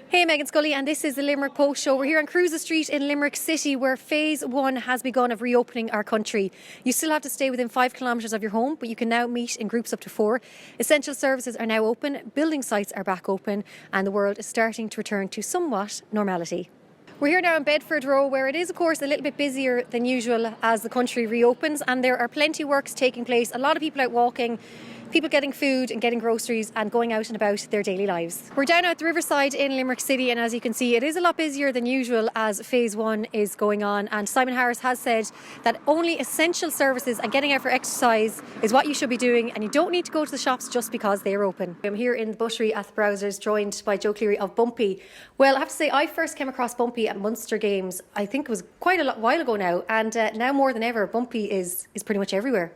Hey, Meghann, Scully, and this is the Limerick Post Show. We're here on Cruiser Street in Limerick City, where phase one has begun of reopening our country. You still have to stay within 5 kilometres of your home, but you can now meet in groups up to 4. Essential services are now open, building sites are back open, and the world is starting to return to somewhat normality. We're here now in Bedford Row, where it is, of course, a little bit busier than usual as the country reopens, and there are plenty of works taking place. A lot of people out walking, people getting food and getting groceries and going out and about their daily lives. We're down at the Riverside in Limerick City, and as you can see, it is a lot busier than usual as phase one is going on. And Simon Harris has said that only essential services and getting out for exercise is what you should be doing, and you don't need to go to the shops just because they are open. I'm here in the buttery at the Browsers, joined by Joe Cleary of Bumpy. Well, I have to say, I first came across Bumpy at Munster Games. I think it was quite a while ago now, and now more than ever, Bumpy is pretty much everywhere.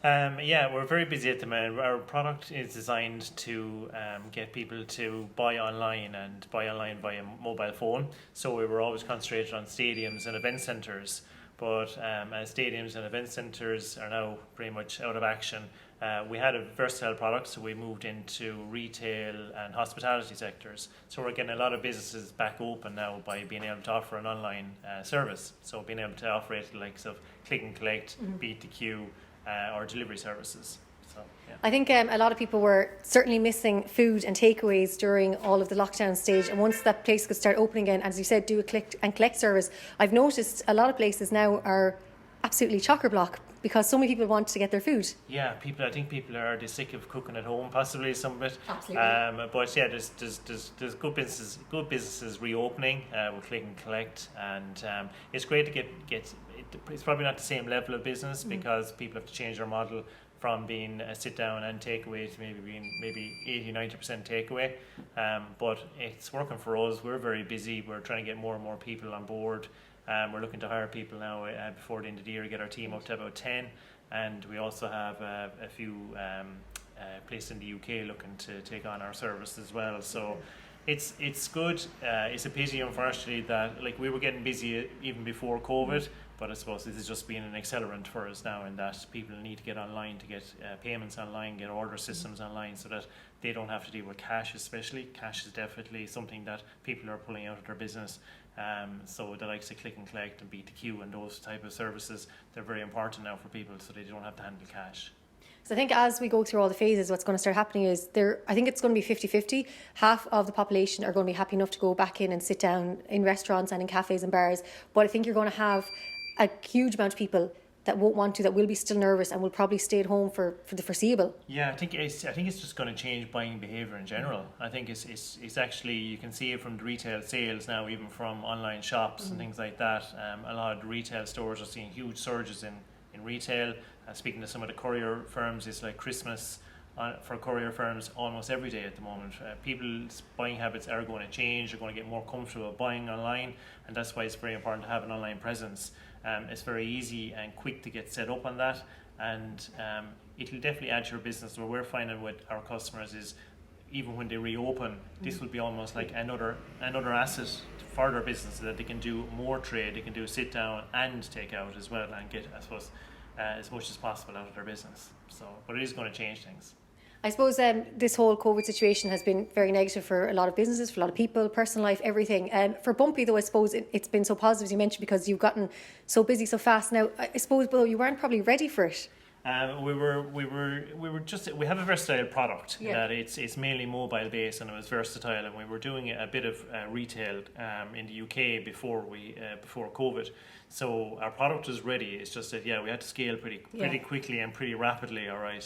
Yeah, we're very busy at the moment. Our product is designed to get people to buy online and buy online via mobile phone. So we were always concentrated on stadiums and event centres. But as stadiums and event centres are now pretty much out of action, we had a versatile product, so we moved into retail and hospitality sectors. So we're getting a lot of businesses back open now by being able to offer an online service. So being able to offer it the likes of click and collect, beat the queue, or delivery services. So, yeah. I think a lot of people were certainly missing food and takeaways during all of the lockdown stage, and once that place could start opening again, as you said, do a click and collect service, I've noticed a lot of places now are absolutely chocker-block because so many people want to get their food. Yeah, I think people are sick of cooking at home, possibly some of it. Absolutely. But yeah, there's good businesses reopening with click and collect, and it's great to get. It's probably not the same level of business because people have to change their model from being a sit down and takeaway to maybe being 80-90% takeaway. But it's working for us. We're very busy. We're trying to get more and more people on board. We're looking to hire people now before the end of the year, get our team up to about 10, and we also have a few places in the UK looking to take on our service as well. So it's good. It's a pity, unfortunately, that we were getting busy even before COVID, but I suppose this is just being an accelerant for us now, in that people need to get online to get payments online, get order systems online, so that they don't have to deal with cash. Especially cash is definitely something that people are pulling out of their business. So the likes of click and collect and beat the queue and those type of services, they're very important now for people, so they don't have to handle cash. So I think as we go through all the phases, what's going to start happening is I think it's going to be 50-50. Half of the population are going to be happy enough to go back in and sit down in restaurants and in cafes and bars. But I think you're going to have a huge amount of people that won't want to, that will be still nervous and will probably stay at home for the foreseeable. Yeah, I think it's just going to change buying behaviour in general. I think it's actually, you can see it from the retail sales now, even from online shops and things like that. A lot of the retail stores are seeing huge surges in retail. Speaking to some of the courier firms, it's like Christmas for courier firms almost every day at the moment. People's buying habits are going to change. They're going to get more comfortable buying online, and that's why it's very important to have an online presence. It's very easy and quick to get set up on that, and it'll definitely add to your business. What we're finding with our customers is, even when they reopen, this will be almost like another asset for their business, so that they can do more trade, they can do sit down and take out as well, and get, I suppose, as much as possible out of their business. So, but it is going to change things. I suppose this whole COVID situation has been very negative for a lot of businesses, for a lot of people, personal life, everything. For Bumpy, though, I suppose it's been so positive, as you mentioned, because you've gotten so busy so fast. Now, I suppose, though, you weren't probably ready for it. We have a versatile product, that it's mainly mobile based, and it was versatile, and we were doing a bit of retail in the UK before COVID. So our product is ready. It's just that we had to scale pretty quickly and pretty rapidly. All right,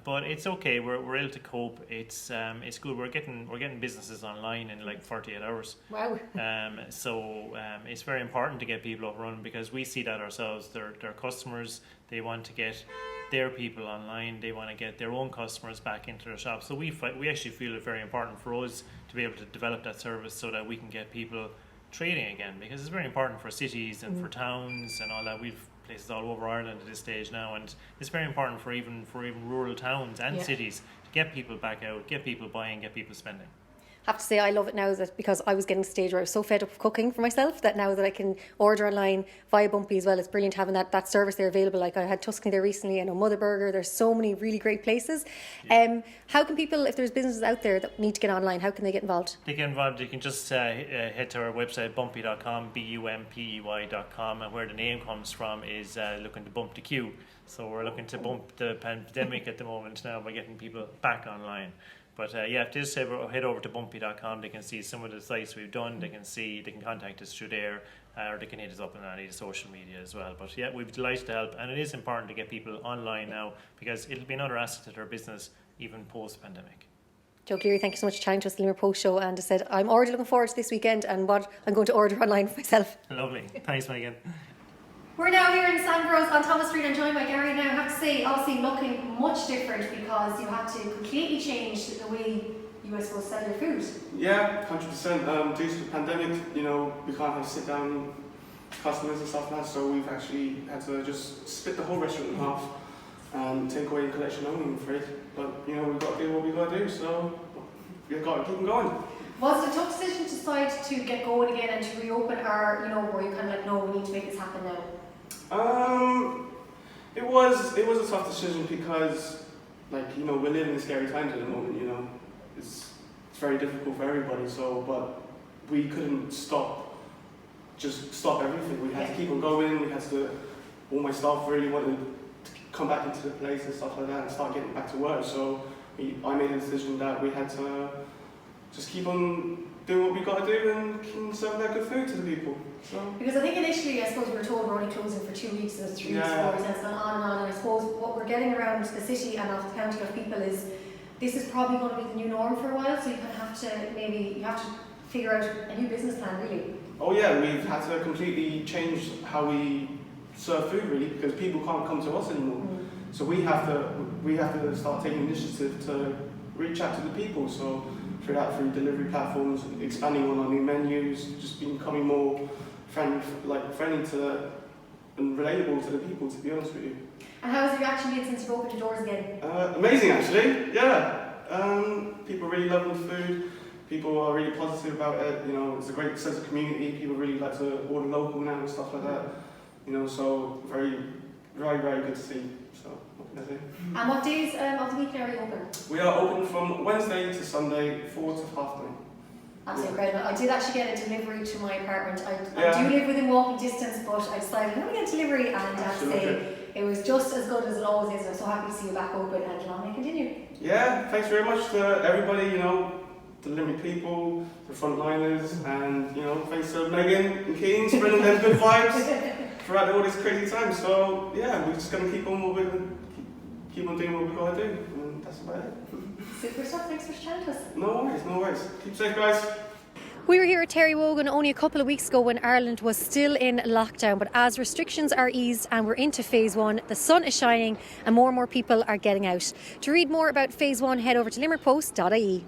but it's okay. We're able to cope. It's good. We're getting businesses online in like 48 hours. Wow. So it's very important to get people up and running, because we see that ourselves. They're customers. They want to get their people online. They want to get their own customers back into their shop. So we actually feel it very important for us to be able to develop that service, so that we can get people trading again, because it's very important for cities and for towns and all that. We've places all over Ireland at this stage now, and it's very important for even rural towns and cities to get people back out, get people buying, get people spending. have to say I love it now that because I was getting to the stage where I was so fed up of cooking for myself that now that I can order online via Bumpy as well, it's brilliant having that service there available. Like I had Tuscany there recently, I know Mother Burger, there's so many really great places. How can people, if there's businesses out there that need to get online, how can they get involved? They get involved, you can just head to our website bumpy.com, bumpey.com, and where the name comes from is looking to bump the queue. So we're looking to bump the pandemic at the moment now by getting people back online. But if they just head over to bumpy.com, they can see some of the sites we've done, they can contact us through there, or they can hit us up on any social media as well. But yeah, we'd be delighted to help, and it is important to get people online now because it'll be another asset to their business even post-pandemic. Joe Cleary, thank you so much for chatting to us at the Limerick Post Show, and I said I'm already looking forward to this weekend and what I'm going to order online for myself. Lovely. Thanks, Meghann. We're now here in Sambros on Thomas Street and joined by Gary. Now I have to say, obviously looking much different because you had to completely change the way you, I suppose, sell your food. Yeah, 100%. Due to the pandemic, we can't have sit down customers and stuff like that, so we've actually had to just split the whole restaurant in half and take away collection only, I'm afraid. But we've got to do what we've got to do, so we've got to keep them going. Was it a tough decision to decide to get going again and to reopen, or were you kind of like, no, we need to make this happen now? It was a tough decision because, we're living in scary times at the moment. It's very difficult for everybody. So, but we couldn't stop everything. We had to keep on going. We had to. All my staff really wanted to come back into the place and stuff like that and start getting back to work. So, I made a decision that we had to just keep on doing what we got to do and keep serving that good food to the people. So. Because I think initially, I suppose we were told we're only closing for 2 weeks, and 3 weeks, 4 weeks, and it's gone on and on. And I suppose what we're getting around the city and off the county of people is this is probably going to be the new norm for a while. So you kind of have to figure out a new business plan, really. Oh yeah, we've had to completely change how we serve food, really, because people can't come to us anymore. So we have to start taking initiative to reach out to the people. So through delivery platforms, expanding on our new menus, just becoming more friendly to and relatable to the people, to be honest with you. And how has the reaction been since you've opened your doors again? Amazing, actually. Yeah. People really love the food. People are really positive about it. It's a great sense of community. People really like to order local now and stuff like that. So very, very, very good to see. So what can I say? And what days of the week are you open? We are open from Wednesday to Sunday, 4 to 9:30. Absolutely incredible. I did actually get a delivery to my apartment. I do live within walking distance, but I decided I'm going to get a delivery, and I have to say it was just as good as it always is. I'm so happy to see you back open, and long may continue. Yeah, thanks very much to everybody, the Limerick people, the frontliners, and thanks to Meghann and Keane spreading them good vibes throughout all this crazy time. So yeah, we're just going to keep on doing what we got to do, and that's about it. Super stuff. Thanks for chatting to us. No worries. Keep safe, guys. We were here at Terry Wogan only a couple of weeks ago when Ireland was still in lockdown, but as restrictions are eased and we're into phase 1, the sun is shining and more people are getting out. To read more about phase 1, head over to limerickpost.ie.